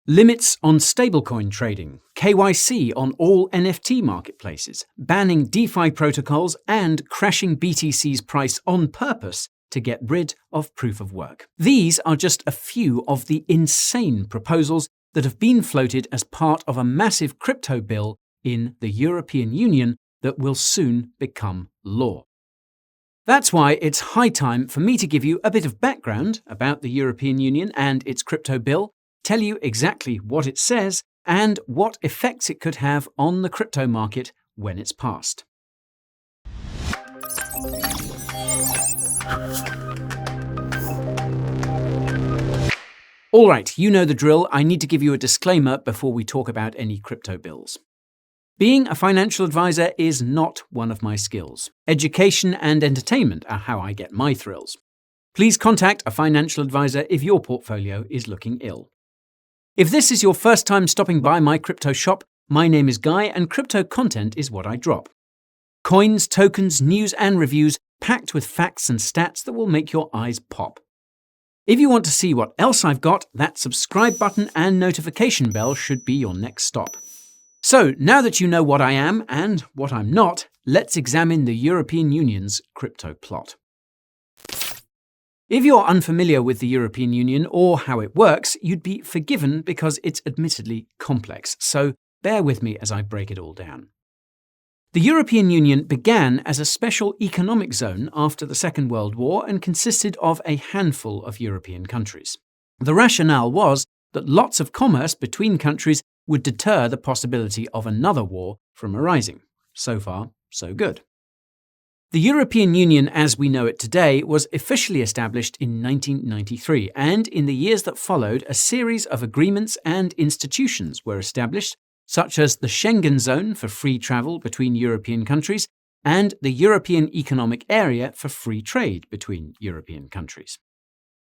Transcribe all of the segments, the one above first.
limits on stablecoin trading, KYC on all NFT marketplaces, banning DeFi protocols, and crashing BTC's price on purpose to get rid of proof of work. These are just a few of the insane proposals that have been floated as part of a massive crypto bill in the European Union that will soon become law. That's why it's high time for me to give you a bit of background about the European Union and its crypto bill, tell you exactly what it says, and what effects it could have on the crypto market when it's passed. Alright, you know the drill. I need to give you a disclaimer before we talk about any crypto bills. Being a financial advisor is not one of my skills. Education and entertainment are how I get my thrills. Please contact a financial advisor if your portfolio is looking ill. If this is your first time stopping by my crypto shop, my name is Guy and crypto content is what I drop. Coins, tokens, news and reviews packed with facts and stats that will make your eyes pop. If you want to see what else I've got, that subscribe button and notification bell should be your next stop. So, now that you know what I am and what I'm not, let's examine the European Union's crypto plot. If you're unfamiliar with the European Union or how it works, you'd be forgiven because it's admittedly complex, so bear with me as I break it all down. The European Union began as a special economic zone after the Second World War and consisted of a handful of European countries. The rationale was that lots of commerce between countries would deter the possibility of another war from arising. So far, so good. The European Union as we know it today was officially established in 1993, and in the years that followed, a series of agreements and institutions were established, such as the Schengen Zone for free travel between European countries and the European Economic Area for free trade between European countries.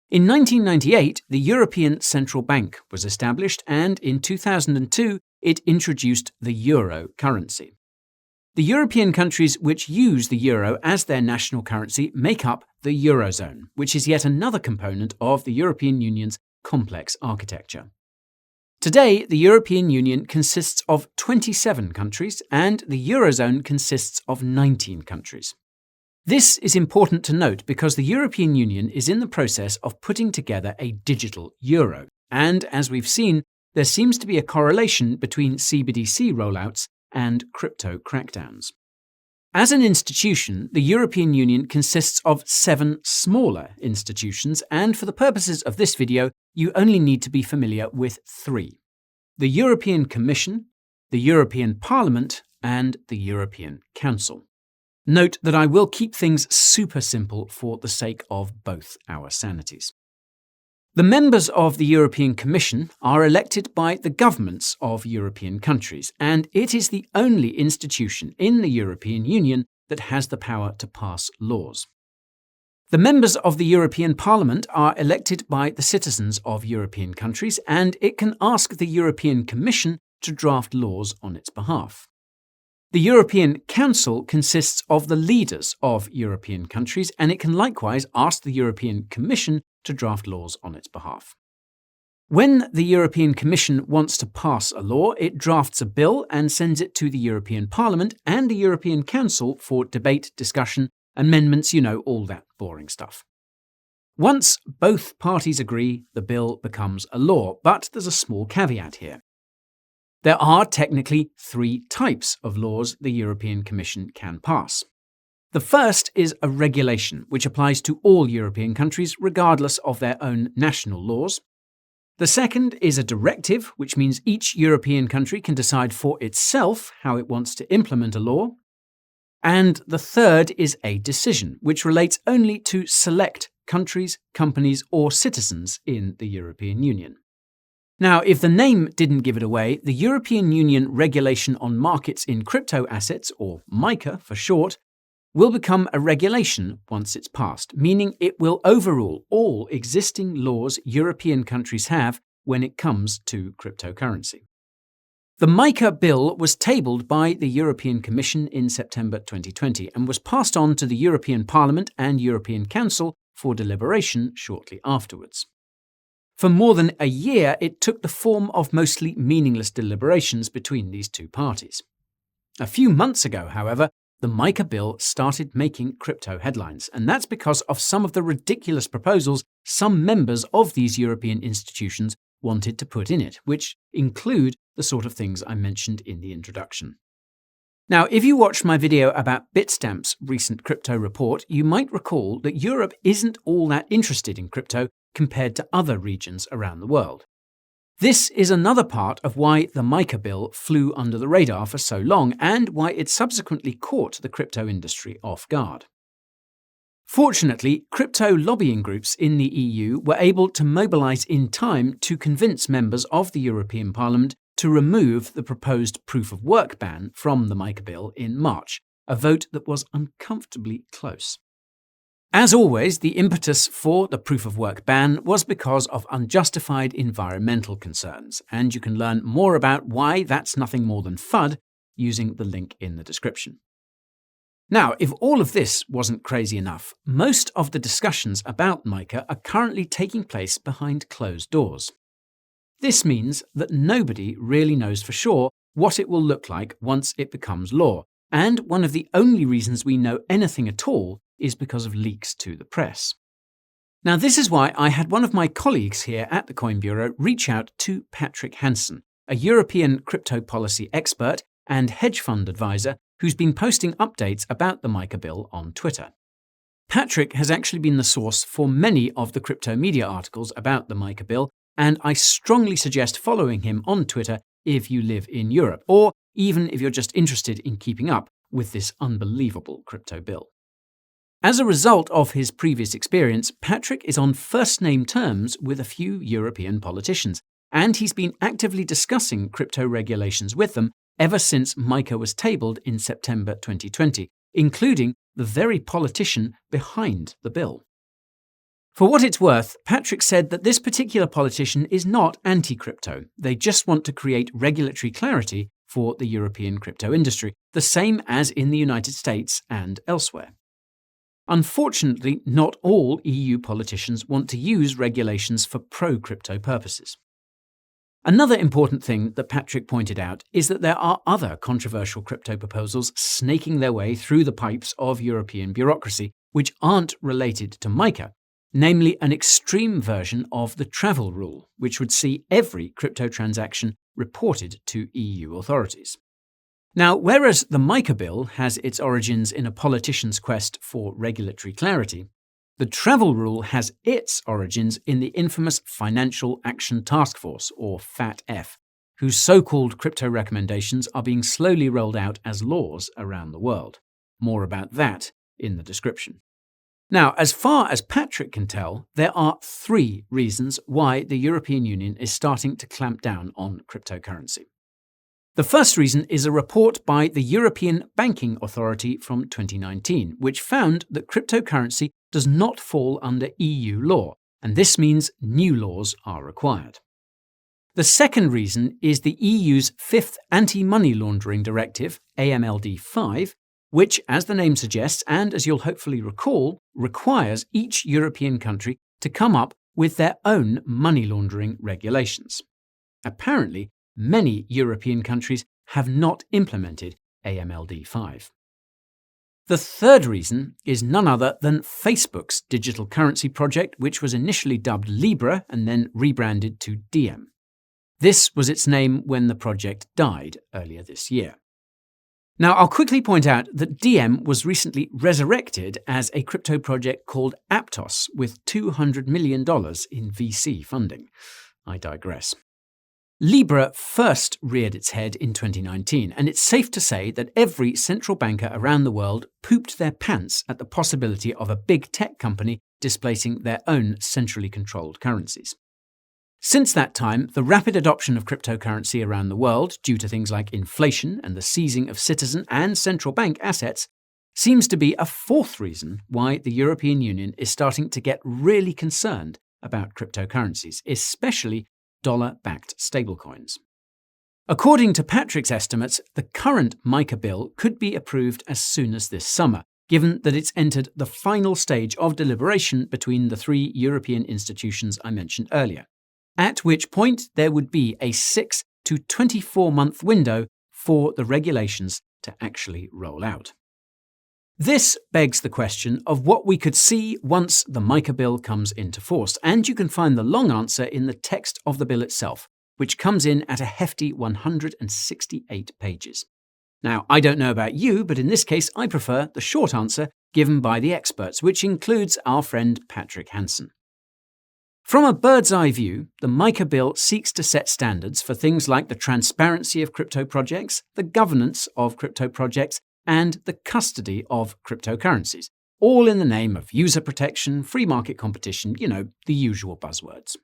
In 1998, the European Central Bank was established, and in 2002, it introduced the euro currency. The European countries which use the euro as their national currency make up the Eurozone, which is yet another component of the European Union's complex architecture. Today, the European Union consists of 27 countries, and the Eurozone consists of 19 countries. This is important to note because the European Union is in the process of putting together a digital euro, and as we've seen, there seems to be a correlation between CBDC rollouts and crypto crackdowns. As an institution, the European Union consists of 7 smaller institutions, and for the purposes of this video, you only need to be familiar with 3: the European Commission, the European Parliament, and the European Council. Note that I will keep things super simple for the sake of both our sanities. The members of the European Commission are elected by the governments of European countries, and it is the only institution in the European Union that has the power to pass laws. The members of the European Parliament are elected by the citizens of European countries, and it can ask the European Commission to draft laws on its behalf. The European Council consists of the leaders of European countries, and it can likewise ask the European Commission to draft laws on its behalf. When the European Commission wants to pass a law, it drafts a bill and sends it to the European Parliament and the European Council for debate, discussion, amendments, all that boring stuff. Once both parties agree, the bill becomes a law, but there's a small caveat here. There are technically 3 types of laws the European Commission can pass. The first is a regulation, which applies to all European countries regardless of their own national laws. The second is a directive, which means each European country can decide for itself how it wants to implement a law. And the third is a decision, which relates only to select countries, companies, or citizens in the European Union. Now, if the name didn't give it away, the European Union Regulation on Markets in Crypto Assets, or MiCA for short, will become a regulation once it's passed, meaning it will overrule all existing laws European countries have when it comes to cryptocurrency. The MiCA bill was tabled by the European Commission in September 2020 and was passed on to the European Parliament and European Council for deliberation shortly afterwards. For more than a year, it took the form of mostly meaningless deliberations between these two parties. A few months ago, however, the MiCA bill started making crypto headlines, and that's because of some of the ridiculous proposals some members of these European institutions wanted to put in it, which include the sort of things I mentioned in the introduction. Now, if you watched my video about Bitstamp's recent crypto report, you might recall that Europe isn't all that interested in crypto compared to other regions around the world. This is another part of why the MiCA bill flew under the radar for so long and why it subsequently caught the crypto industry off guard. Fortunately, crypto lobbying groups in the EU were able to mobilise in time to convince members of the European Parliament to remove the proposed proof-of-work ban from the MiCA bill in March, a vote that was uncomfortably close. As always, the impetus for the proof-of-work ban was because of unjustified environmental concerns, and you can learn more about why that's nothing more than FUD using the link in the description. Now, if all of this wasn't crazy enough, most of the discussions about MiCA are currently taking place behind closed doors. This means that nobody really knows for sure what it will look like once it becomes law, and one of the only reasons we know anything at all is because of leaks to the press. Now, this is why I had one of my colleagues here at the Coin Bureau reach out to Patrick Hansen, a European crypto policy expert and hedge fund advisor who's been posting updates about the MiCA bill on Twitter. Patrick has actually been the source for many of the crypto media articles about the MiCA bill, and I strongly suggest following him on Twitter if you live in Europe, or even if you're just interested in keeping up with this unbelievable crypto bill. As a result of his previous experience, Patrick is on first-name terms with a few European politicians, and he's been actively discussing crypto regulations with them ever since MiCA was tabled in September 2020, including the very politician behind the bill. For what it's worth, Patrick said that this particular politician is not anti-crypto. They just want to create regulatory clarity for the European crypto industry, the same as in the United States and elsewhere. Unfortunately, not all EU politicians want to use regulations for pro-crypto purposes. Another important thing that Patrick pointed out is that there are other controversial crypto proposals snaking their way through the pipes of European bureaucracy, which aren't related to MiCA, namely an extreme version of the travel rule, which would see every crypto transaction reported to EU authorities. Now, whereas the MiCA bill has its origins in a politician's quest for regulatory clarity, the travel rule has its origins in the infamous Financial Action Task Force, or FATF, whose so-called crypto recommendations are being slowly rolled out as laws around the world. More about that in the description. Now, as far as Patrick can tell, there are 3 reasons why the European Union is starting to clamp down on cryptocurrency. The first reason is a report by the European Banking Authority from 2019, which found that cryptocurrency does not fall under EU law, and this means new laws are required. The second reason is the EU's 5th Anti-Money Laundering Directive, AMLD5, which, as the name suggests, and as you'll hopefully recall, requires each European country to come up with their own money laundering regulations. Apparently, many European countries have not implemented AMLD5. The third reason is none other than Facebook's digital currency project, which was initially dubbed Libra and then rebranded to Diem. This was its name when the project died earlier this year. Now, I'll quickly point out that Diem was recently resurrected as a crypto project called Aptos with $200 million in VC funding. I digress. Libra first reared its head in 2019, and it's safe to say that every central banker around the world pooped their pants at the possibility of a big tech company displacing their own centrally controlled currencies. Since that time, the rapid adoption of cryptocurrency around the world, due to things like inflation and the seizing of citizen and central bank assets, seems to be a fourth reason why the European Union is starting to get really concerned about cryptocurrencies, especially dollar-backed stablecoins. According to Patrick's estimates, the current MiCA bill could be approved as soon as this summer, given that it's entered the final stage of deliberation between the 3 European institutions I mentioned earlier. at which point there would be a 6 to 24-month window for the regulations to actually roll out. This begs the question of what we could see once the MiCA bill comes into force, and you can find the long answer in the text of the bill itself, which comes in at a hefty 168 pages. Now, I don't know about you, but in this case I prefer the short answer given by the experts, which includes our friend Patrick Hansen. From a bird's eye view, the MiCA bill seeks to set standards for things like the transparency of crypto projects, the governance of crypto projects, and the custody of cryptocurrencies, all in the name of user protection, free market competition, the usual buzzwords.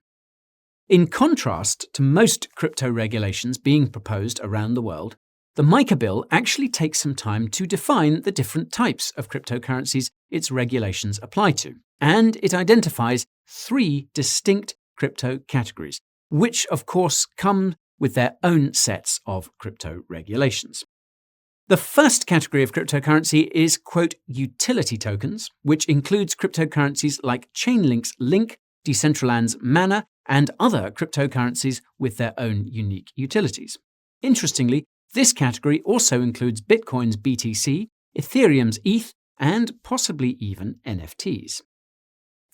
In contrast to most crypto regulations being proposed around the world, the MiCA bill actually takes some time to define the different types of cryptocurrencies its regulations apply to, and it identifies 3 distinct crypto categories, which of course come with their own sets of crypto regulations. The first category of cryptocurrency is, quote, utility tokens, which includes cryptocurrencies like Chainlink's Link, Decentraland's Mana, and other cryptocurrencies with their own unique utilities. Interestingly, this category also includes Bitcoin's BTC, Ethereum's ETH, and possibly even NFTs.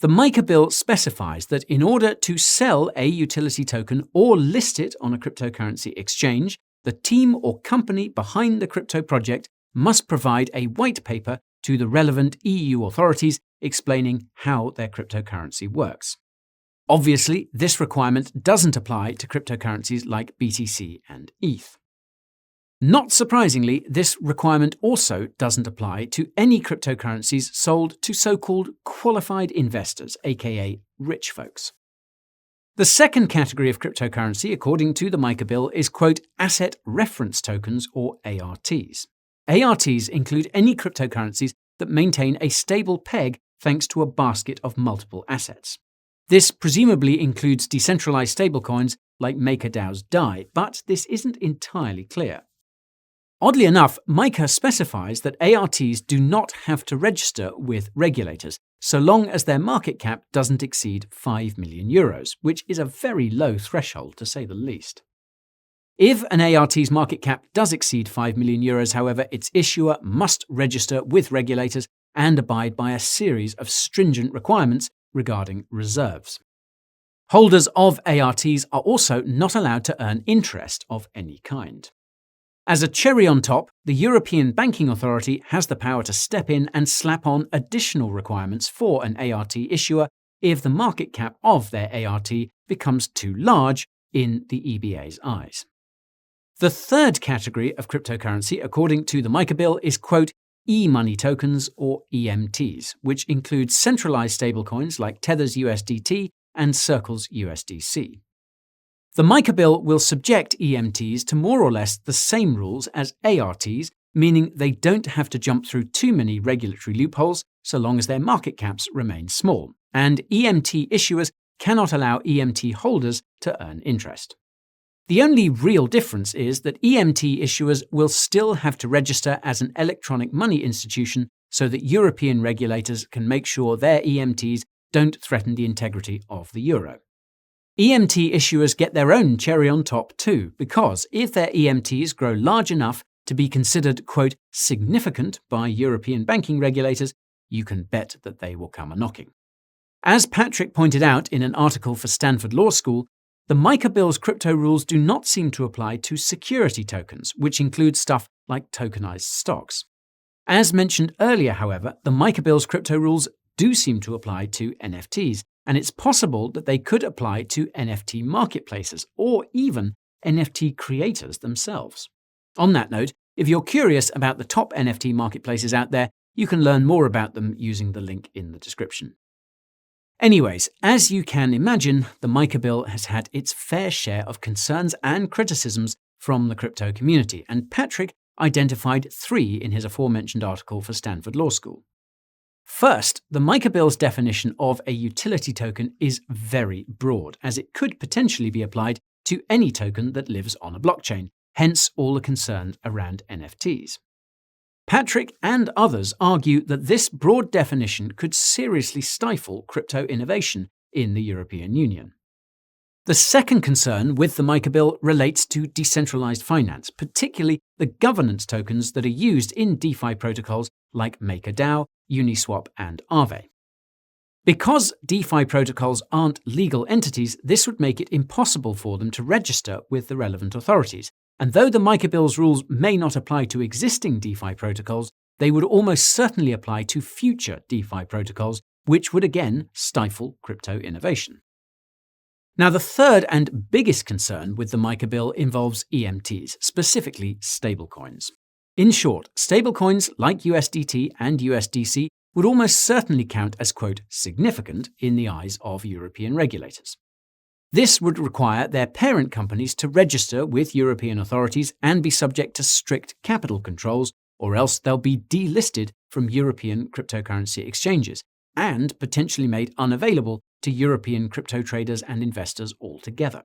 The MiCA bill specifies that in order to sell a utility token or list it on a cryptocurrency exchange, the team or company behind the crypto project must provide a white paper to the relevant EU authorities explaining how their cryptocurrency works. Obviously, this requirement doesn't apply to cryptocurrencies like BTC and ETH. Not surprisingly, this requirement also doesn't apply to any cryptocurrencies sold to so-called qualified investors, aka rich folks. The second category of cryptocurrency, according to the MiCA bill, is, quote, asset reference tokens, or ARTs. ARTs include any cryptocurrencies that maintain a stable peg thanks to a basket of multiple assets. This presumably includes decentralized stablecoins like MakerDAO's DAI, but this isn't entirely clear. Oddly enough, MiCA specifies that ARTs do not have to register with regulators, so long as their market cap doesn't exceed €5 million, which is a very low threshold to say the least. If an ART's market cap does exceed €5 million, however, its issuer must register with regulators and abide by a series of stringent requirements regarding reserves. Holders of ARTs are also not allowed to earn interest of any kind. As a cherry on top, the European Banking Authority has the power to step in and slap on additional requirements for an ART issuer if the market cap of their ART becomes too large in the EBA's eyes. The third category of cryptocurrency, according to the MiCA bill, is, quote, e-money tokens, or EMTs, which include centralized stablecoins like Tether's USDT and Circle's USDC. The MiCA bill will subject EMTs to more or less the same rules as ARTs, meaning they don't have to jump through too many regulatory loopholes so long as their market caps remain small, and EMT issuers cannot allow EMT holders to earn interest. The only real difference is that EMT issuers will still have to register as an electronic money institution so that European regulators can make sure their EMTs don't threaten the integrity of the euro. EMT issuers get their own cherry on top too, because if their EMTs grow large enough to be considered, quote, significant by European banking regulators, you can bet that they will come a-knocking. As Patrick pointed out in an article for Stanford Law School, the MiCA bill's crypto rules do not seem to apply to security tokens, which include stuff like tokenized stocks. As mentioned earlier, however, the MiCA bill's crypto rules do seem to apply to NFTs, and it's possible that they could apply to NFT marketplaces or even NFT creators themselves. On that note, if you're curious about the top NFT marketplaces out there, you can learn more about them using the link in the description. Anyways, as you can imagine, the MiCA bill has had its fair share of concerns and criticisms from the crypto community, and Patrick identified 3 in his aforementioned article for Stanford Law School. First, the MiCA bill's definition of a utility token is very broad, as it could potentially be applied to any token that lives on a blockchain, hence all the concern around NFTs. Patrick and others argue that this broad definition could seriously stifle crypto innovation in the European Union. The second concern with the MiCA bill relates to decentralized finance, particularly the governance tokens that are used in DeFi protocols like MakerDAO, Uniswap, and Aave. Because DeFi protocols aren't legal entities, this would make it impossible for them to register with the relevant authorities. And though the MiCA bill's rules may not apply to existing DeFi protocols, they would almost certainly apply to future DeFi protocols, which would again stifle crypto innovation. Now, the third and biggest concern with the MiCA bill involves EMTs, specifically stablecoins. In short, stablecoins like USDT and USDC would almost certainly count as, quote, significant in the eyes of European regulators. This would require their parent companies to register with European authorities and be subject to strict capital controls, or else they'll be delisted from European cryptocurrency exchanges and potentially made unavailable to European crypto traders and investors altogether.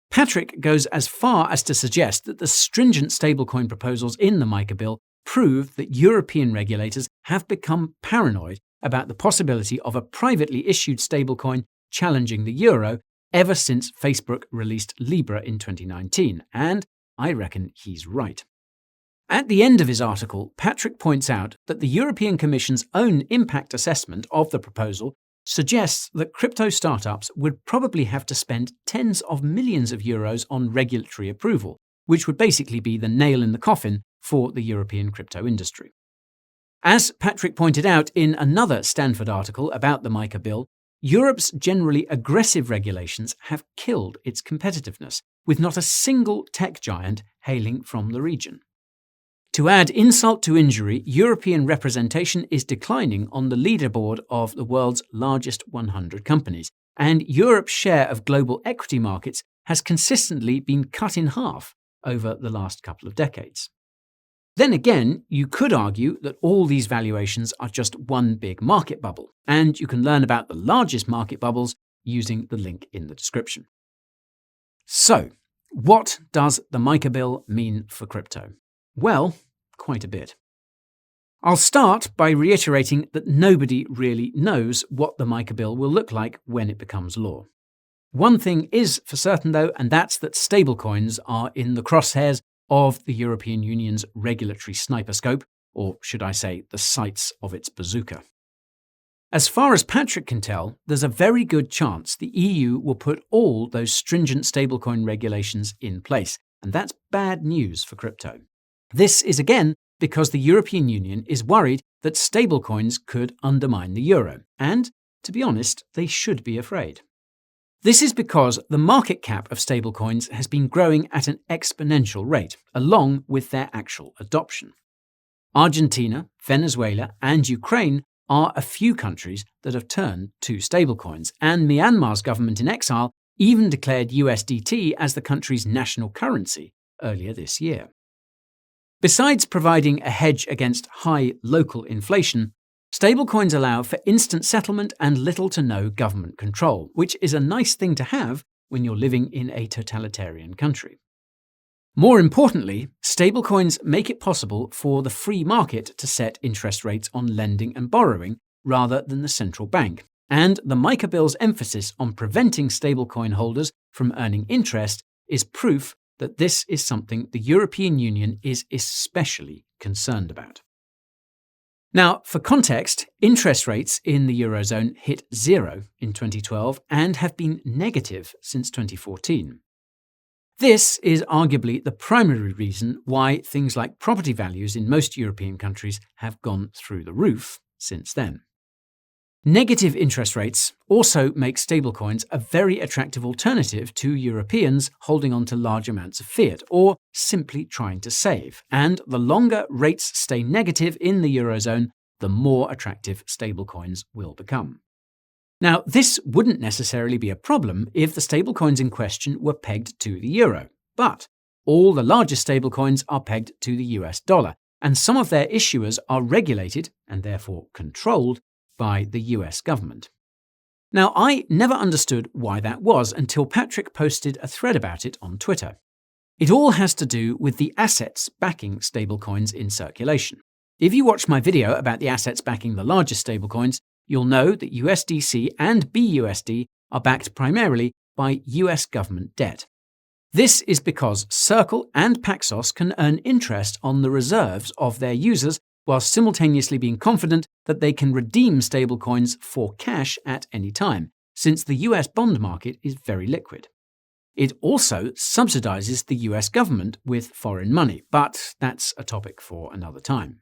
Patrick goes as far as to suggest that the stringent stablecoin proposals in the MiCA bill prove that European regulators have become paranoid about the possibility of a privately issued stablecoin challenging the euro ever since Facebook released Libra in 2019, and I reckon he's right. At the end of his article, Patrick points out that the European Commission's own impact assessment of the proposal suggests that crypto startups would probably have to spend tens of millions of euros on regulatory approval, which would basically be the nail in the coffin for the European crypto industry. As Patrick pointed out in another Stanford article about the MiCA bill, Europe's generally aggressive regulations have killed its competitiveness, with not a single tech giant hailing from the region. To add insult to injury, European representation is declining on the leaderboard of the world's largest 100 companies, and Europe's share of global equity markets has consistently been cut in half over the last couple of decades. Then again, you could argue that all these valuations are just one big market bubble, and you can learn about the largest market bubbles using the link in the description. So, what does the MiCA bill mean for crypto? Well, quite a bit. I'll start by reiterating that nobody really knows what the MiCA bill will look like when it becomes law. One thing is for certain, though, and that's that stablecoins are in the crosshairs of the European Union's regulatory sniper scope, or should I say, the sights of its bazooka. As far as Patrick can tell, there's a very good chance the EU will put all those stringent stablecoin regulations in place, and that's bad news for crypto. This is again because the European Union is worried that stablecoins could undermine the euro, and, to be honest, they should be afraid. This is because the market cap of stablecoins has been growing at an exponential rate, along with their actual adoption. Argentina, Venezuela, and Ukraine are a few countries that have turned to stablecoins, and Myanmar's government in exile even declared USDT as the country's national currency earlier this year. Besides providing a hedge against high local inflation, stablecoins allow for instant settlement and little to no government control, which is a nice thing to have when you're living in a totalitarian country. More importantly, stablecoins make it possible for the free market to set interest rates on lending and borrowing rather than the central bank, and the MiCA bill's emphasis on preventing stablecoin holders from earning interest is proof that this is something the European Union is especially concerned about. Now, for context, interest rates in the Eurozone hit zero in 2012 and have been negative since 2014. This is arguably the primary reason why things like property values in most European countries have gone through the roof since then. Negative interest rates also make stablecoins a very attractive alternative to Europeans holding on to large amounts of fiat or simply trying to save. And the longer rates stay negative in the Eurozone, the more attractive stablecoins will become. Now, this wouldn't necessarily be a problem if the stablecoins in question were pegged to the euro, but all the largest stablecoins are pegged to the US dollar, and some of their issuers are regulated, and therefore controlled, by the US government. Now, I never understood why that was until Patrick posted a thread about it on Twitter. It all has to do with the assets backing stablecoins in circulation. If you watch my video about the assets backing the largest stablecoins, you'll know that USDC and BUSD are backed primarily by US government debt. This is because Circle and Paxos can earn interest on the reserves of their users while simultaneously being confident that they can redeem stablecoins for cash at any time, since the US bond market is very liquid. It also subsidizes the US government with foreign money, but that's a topic for another time.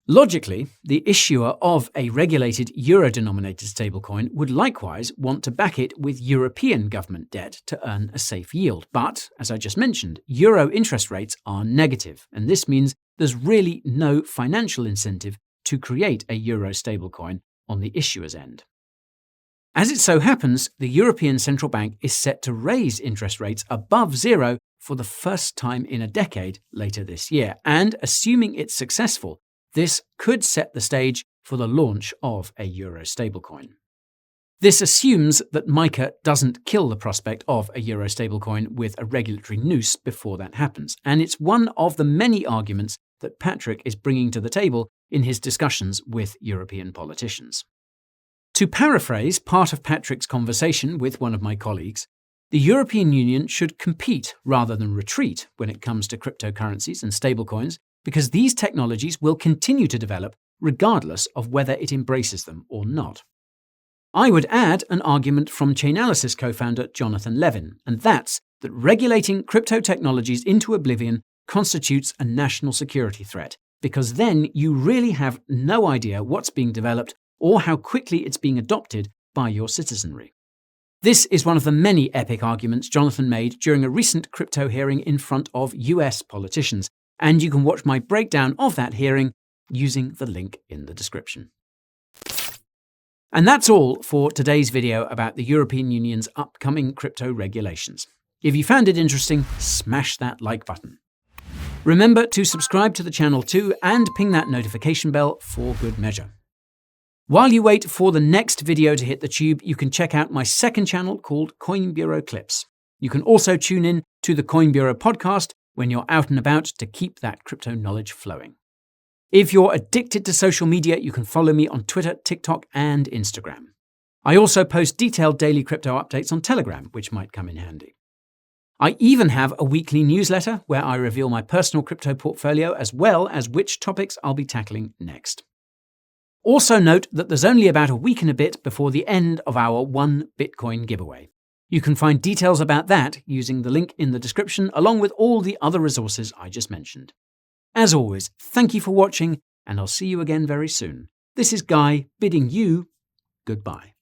Logically, the issuer of a regulated euro-denominated stablecoin would likewise want to back it with European government debt to earn a safe yield. But, as I just mentioned, euro interest rates are negative, and this means there's really no financial incentive to create a euro stablecoin on the issuer's end. As it so happens, the European Central Bank is set to raise interest rates above zero for the first time in a decade later this year, and assuming it's successful, this could set the stage for the launch of a euro stablecoin. This assumes that MiCA doesn't kill the prospect of a euro stablecoin with a regulatory noose before that happens, and it's one of the many arguments that Patrick is bringing to the table in his discussions with European politicians. To paraphrase part of Patrick's conversation with one of my colleagues, the European Union should compete rather than retreat when it comes to cryptocurrencies and stablecoins, because these technologies will continue to develop regardless of whether it embraces them or not. I would add an argument from Chainalysis co-founder Jonathan Levin, and that's that regulating crypto technologies into oblivion constitutes a national security threat, because then you really have no idea what's being developed or how quickly it's being adopted by your citizenry. This is one of the many epic arguments Jonathan made during a recent crypto hearing in front of US politicians, and you can watch my breakdown of that hearing using the link in the description. And that's all for today's video about the European Union's upcoming crypto regulations. If you found it interesting, smash that like button. Remember to subscribe to the channel too and ping that notification bell for good measure. While you wait for the next video to hit the tube, you can check out my second channel called Coin Bureau Clips. You can also tune in to the Coin Bureau podcast when you're out and about to keep that crypto knowledge flowing. If you're addicted to social media, you can follow me on Twitter, TikTok, and Instagram. I also post detailed daily crypto updates on Telegram, which might come in handy. I even have a weekly newsletter where I reveal my personal crypto portfolio as well as which topics I'll be tackling next. Also note that there's only about a week and a bit before the end of our 1 Bitcoin giveaway. You can find details about that using the link in the description, along with all the other resources I just mentioned. As always, thank you for watching, and I'll see you again very soon. This is Guy bidding you goodbye.